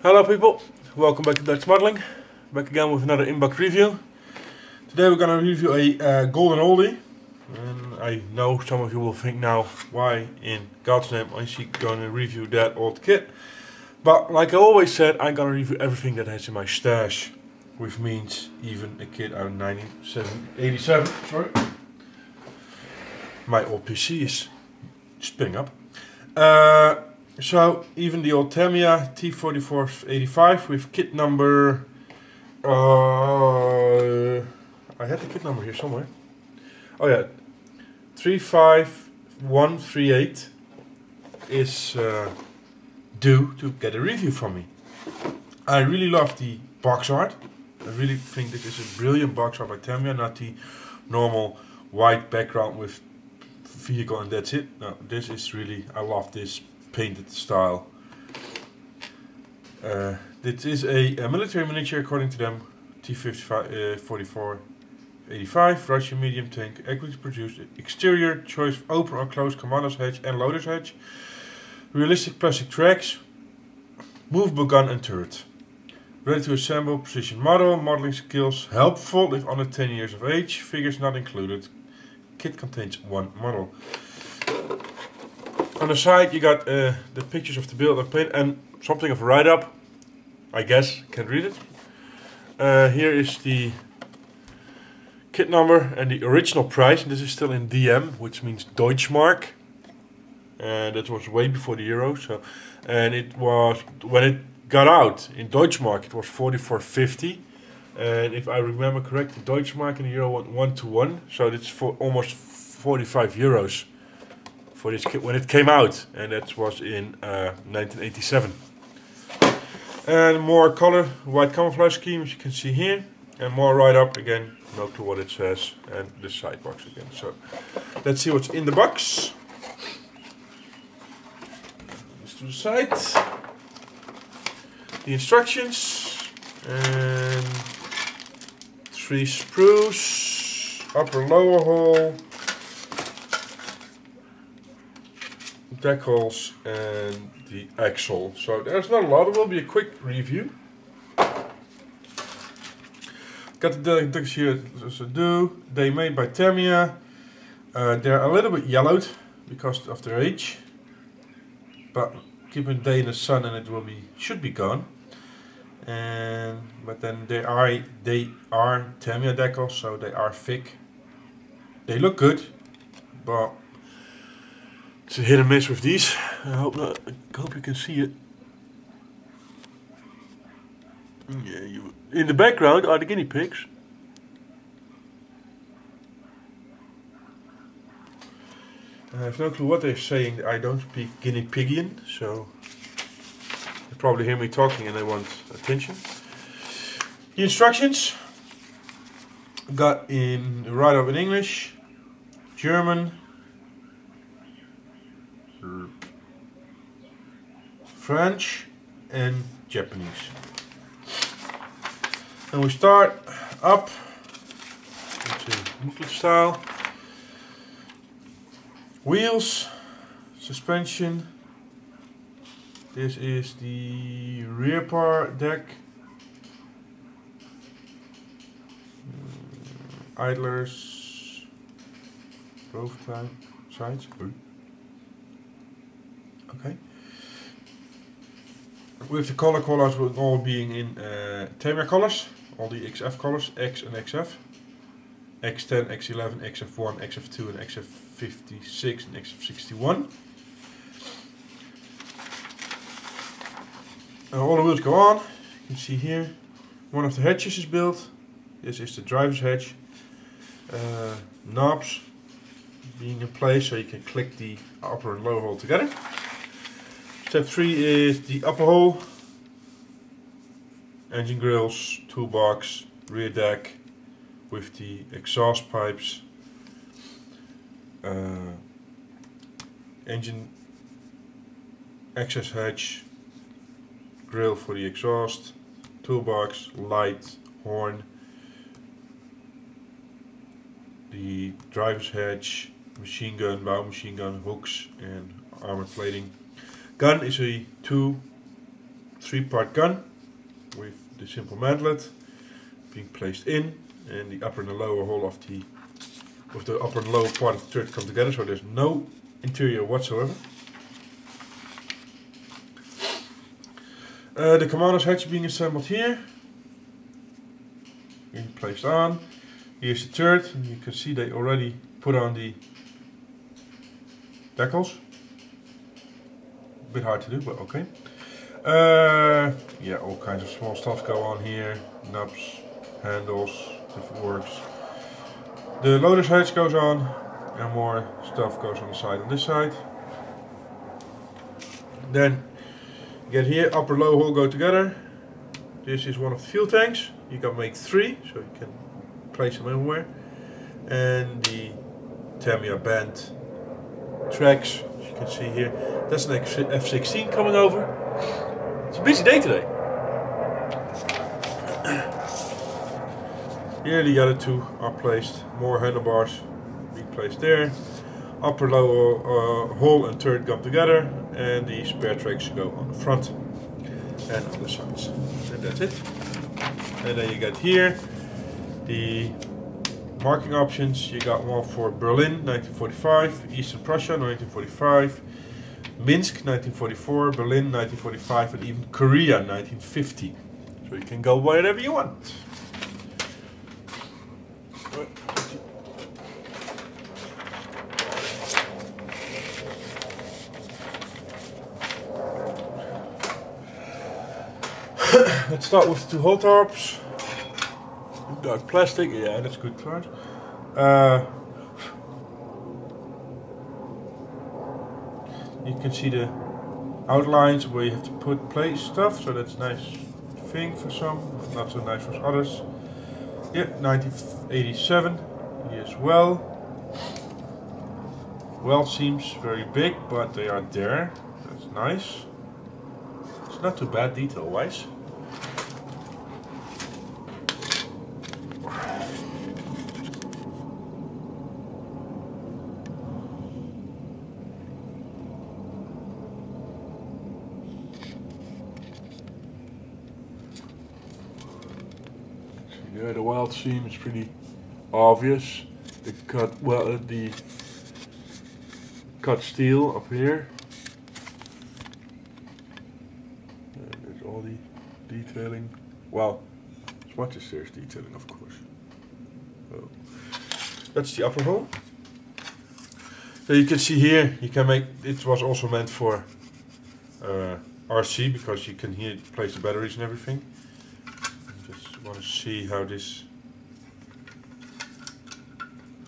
Hello people, welcome back to Dutch Modeling. Back again with another inbox review. Today we're gonna review a golden oldie. And I know some of you will think now, why in God's name is she gonna review that old kit? But like I always said, I'm gonna review everything that has in my stash. Which means even a kit out of 1987, sorry. My old PC is spinning up. So even the old Tamiya T34 85 with kit number, I had the kit number here somewhere. Oh yeah, 35138 is due to get a review from me. I really love the box art. I really think this is a brilliant box art by Tamiya, not the normal white background with vehicle and that's it. No, this is really, I love this painted style. This is a military miniature according to them. T34 85 Russian medium tank, equity produced, exterior choice of open or closed commander's hatch and loader's hatch, realistic plastic tracks, movable gun and turret. Ready to assemble, precision model, modeling skills helpful if under 10 years of age, figures not included. Kit contains one model. On the side you got the pictures of the build and paint and something of a write-up. I guess, can't read it. Here is the kit number and the original price. This is still in DM, which means Deutschmark. And that was way before the euro. So, and it was, when it got out in Deutschmark, it was 44.50. And if I remember correctly, Deutschmark and the euro went 1 to 1. So it's for almost 45 euros. For this kit when it came out, and that was in 1987. And more color, white camouflage scheme as you can see here, and more write-up again, no clue what it says, and the side box again. So let's see what's in the box. This to the side, the instructions, and 3 sprues, upper lower hole, decals and the axle. So there's not a lot, it will be a quick review. Got the decals here as I do. They made by Tamiya. They're a little bit yellowed because of their age. But keep a day in the sun and it will be should be gone. And but then they are Tamiya decals, so they are thick. They look good, but it's a hit and miss with these. I hope you can see it. Yeah, in the background are the guinea pigs. I have no clue what they're saying. I don't speak guinea pigian, so they probably hear me talking and they want attention. The instructions got in write-up in English, German, French and Japanese. And we start up. It's a booklet style. Wheels, suspension. This is the rear part deck. Idlers, both sides. Okay. With the color callouts all being in Tamiya colors, all the XF colors, X and XF, X10, X11, XF1, XF2 and XF56 and XF61. All the wheels go on, you can see here, one of the hatches is built, this is the driver's hatch, knobs being in place so you can click the upper and lower hole together. Step 3 is the upper hole, engine grills, toolbox, rear deck with the exhaust pipes, engine access hatch, grill for the exhaust, toolbox, light, horn, the driver's hatch, machine gun, bow machine gun, hooks and armor plating. Gun is a 2 3-part gun with the simple mantlet being placed in, and the upper and the lower hole of the upper and lower part of the turret come together, so there's no interior whatsoever. The commander's hatch being assembled here, being placed on. Here's the turret, and you can see they already put on the decals. A bit hard to do, but okay. Yeah, all kinds of small stuff go on here, knobs, handles, different works. The loader's hatch goes on, and more stuff goes on the side on this side. Then you get here, upper lower hole go together. This is one of the fuel tanks. You can make 3, so you can place them everywhere. And the Tamiya band tracks, as you can see here. That's an F-16 coming over. It's a busy day today. Here the other 2 are placed, more handlebars being placed there. Upper lower hole and turret come together, and the spare tracks go on the front and on the sides. And that's it. And then you get here the marking options. You got one for Berlin 1945, Eastern Prussia 1945, Minsk 1944, Berlin 1945, and even Korea 1950. So you can go wherever you want. Let's start with the 2 hole tops. Dark plastic, yeah, that's good card. You can see the outlines where you have to place stuff, so that's a nice thing for some, not so nice for others. Yeah, 1987 here as well. Well seams very big, but they are there. That's nice. It's not too bad detail wise. Yeah, the weld seam is pretty obvious. The cut steel up here. And there's all the detailing. Well, as much as there's detailing, of course. So, that's the upper hole. So you can see here, you can make. It was also meant for RC, because you can here place the batteries and everything. Just want to see how this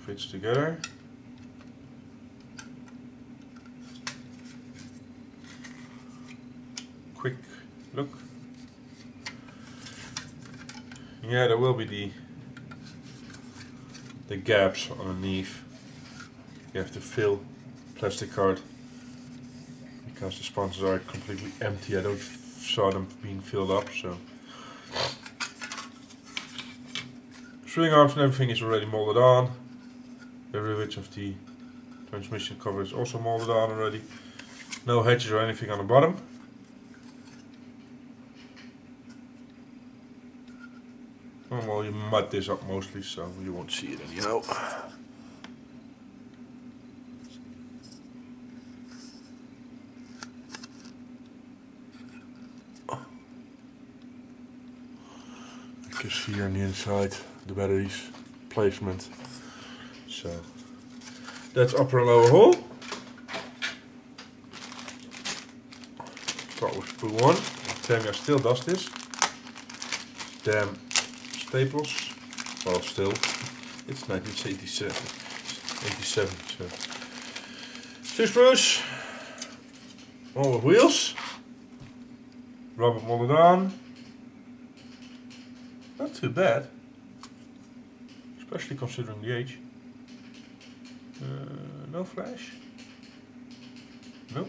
fits together. Quick look. Yeah, there will be the gaps underneath. You have to fill plastic card because the sponsors are completely empty. I don't saw them being filled up, so. String arms and everything is already molded on. The rivets of the transmission cover is also molded on already. No hatches or anything on the bottom. And well, you mud this up mostly, so you won't see it anyhow. You can see here on the inside the batteries placement. So that's upper and lower hole. Start with spool 1. Tamiya still does this. Damn staples. Well, still, it's 1987. 87. So 2 screws. One with wheels. Rubber molded on. Not too bad, especially considering the age. No flash. No.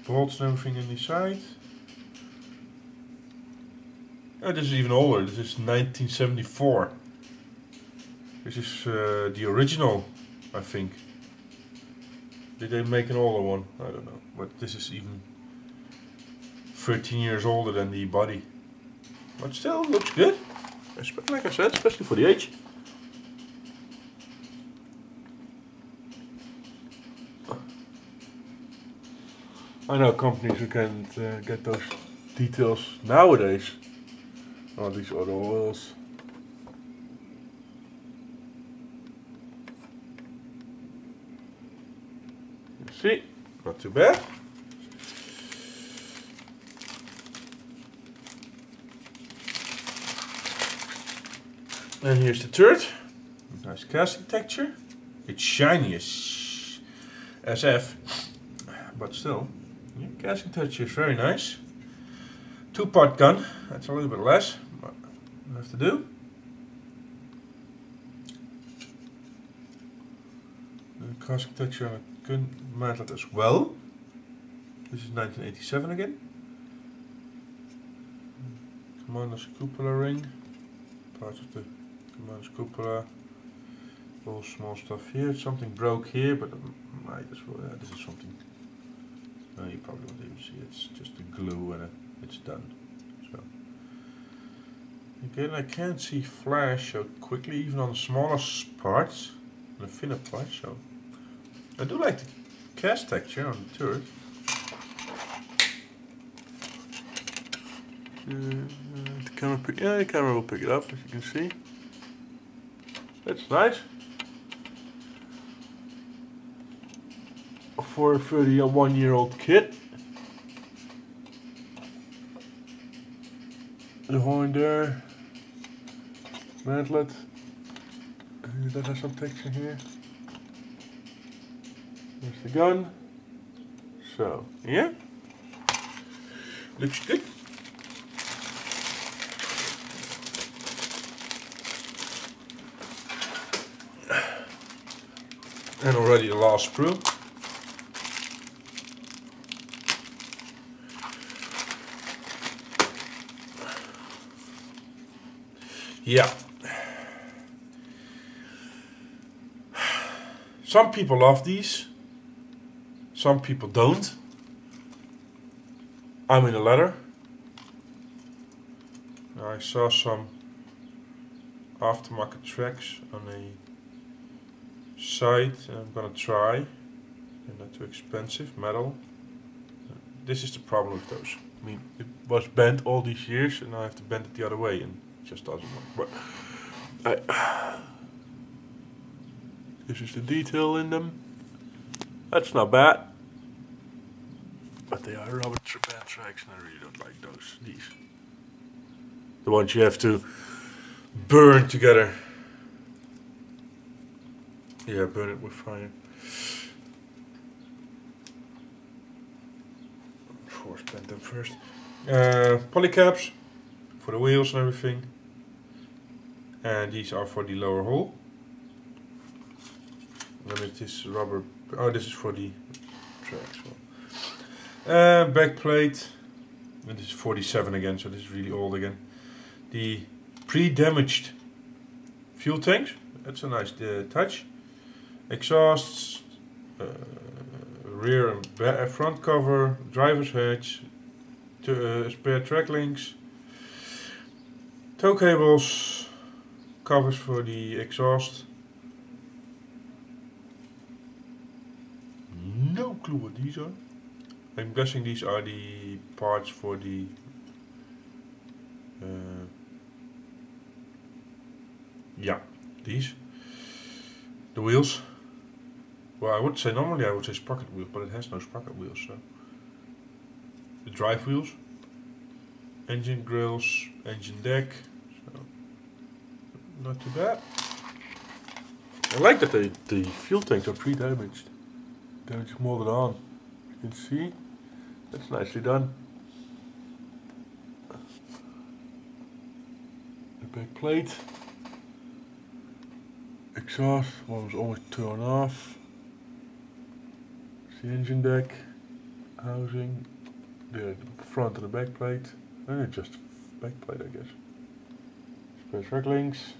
Bolts and everything in the side. Oh, this is even older. This is 1974. This is the original, I think. did they make an older one? I don't know. But this is even 13 years older than the body. But still looks good. Like I said, especially for the age. I know companies who can't get those details nowadays. Oh, these are the oils. You see, not too bad. And here's the turret. Nice casting texture. It's shiny as SF, but still, yeah, casting texture is very nice. 2-part gun. That's a little bit less, but I have to do. The casting texture on a gun mantlet as well. This is 1987 again. Commander's cupola ring. Part of the Commander's cupola. All small stuff here. Something broke here, but might as well. This is something. You probably won't even see. It's just the glue and it's done. So again, I can't see flash so quickly, even on the smaller parts, the thinner parts. So I do like the cast texture on the turret. The camera will pick it up, as you can see. That's nice. For a 31-year-old kid. The horn there. Mantlet. That has some texture here. There's the gun. So, yeah. Looks good. And already the last sprue. Yeah. Some people love these. Some people don't. I'm in the latter. I saw some aftermarket tracks on a site and I'm gonna try. They're not too expensive, metal. This is the problem with those. I mean, it was bent all these years and now I have to bend it the other way and it just doesn't work. But this is the detail in them. That's not bad. But they are rubber band tracks and I really don't like those. These. The ones you have to burn together. Yeah, burn it with fire. Force bend them first. Polycaps for the wheels and everything. And these are for the lower hull. And it is rubber. Oh, this is for the tracks. Back plate. And this is 47 again, so this is really old again. The pre-damaged fuel tanks. That's a nice touch. Exhausts, rear and front cover, driver's hatch, spare track links, tow cables, covers for the exhaust. No clue what these are. I'm guessing these are the parts for the yeah, these. The wheels. Well, I would say normally I would say sprocket wheels, but it has no sprocket wheels. So the drive wheels, engine grills, engine deck. So not too bad. I like that the fuel tanks are pre-damaged. Damage molded on. You can see that's nicely done. The back plate. Exhaust, one was almost torn off. The engine deck, housing, the front and the back plate, and just back plate I guess. Spare track links,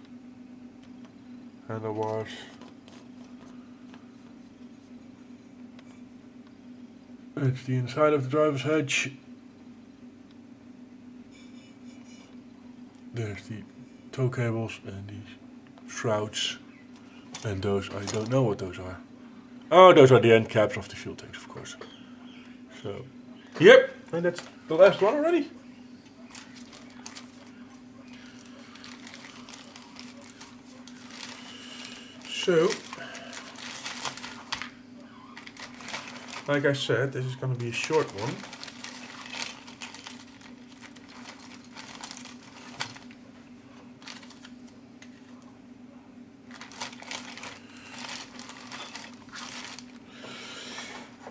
handlebars, It's the inside of the driver's hedge. There's the tow cables and these shrouds. And those, I don't know what those are. Oh, those are the end caps of the fuel tanks, of course. So, yep, and that's the last one already. So, like I said, this is going to be a short one.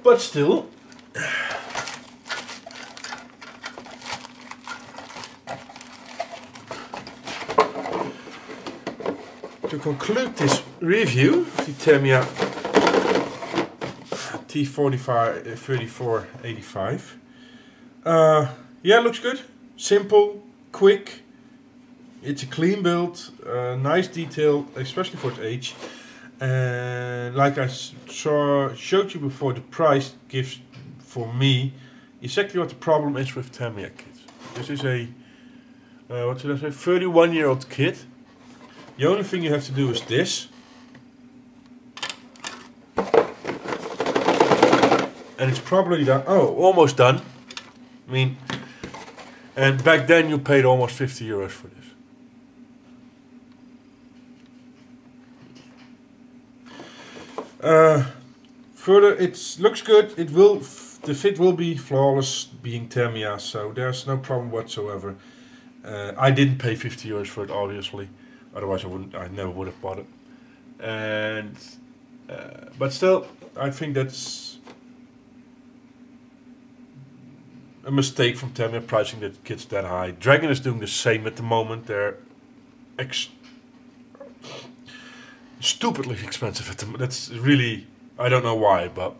But still, to conclude this review of the Tamiya T34 85, yeah, looks good, simple, quick. It's a clean build, nice detail, especially for its age. And like I showed you before, the price gives for me exactly what the problem is with Tamiya kits. This is a what should I say, 31-year-old kit. The only thing you have to do is this, and it's probably done. Oh, almost done. I mean, and back then you paid almost 50 euros for this. Further, it looks good. It will, the fit will be flawless, being Tamiya, so there's no problem whatsoever. I didn't pay 50 euros for it, obviously. Otherwise, I never would have bought it. And but still, I think that's a mistake from Tamiya pricing the kits that high. Dragon is doing the same at the moment. They're stupidly expensive at the moment. That's really, I don't know why, but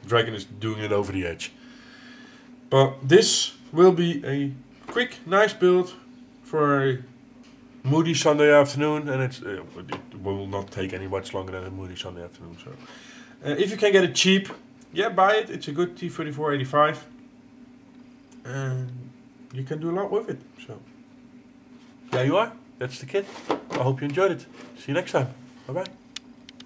Dragon is doing it over the edge. But this will be a quick, nice build for a moody Sunday afternoon, and it will not take any much longer than a moody Sunday afternoon. So, if you can get it cheap, yeah, buy it. It's a good T34 85, and you can do a lot with it. So, there you are. That's the kit. I hope you enjoyed it. See you next time. Bye bye.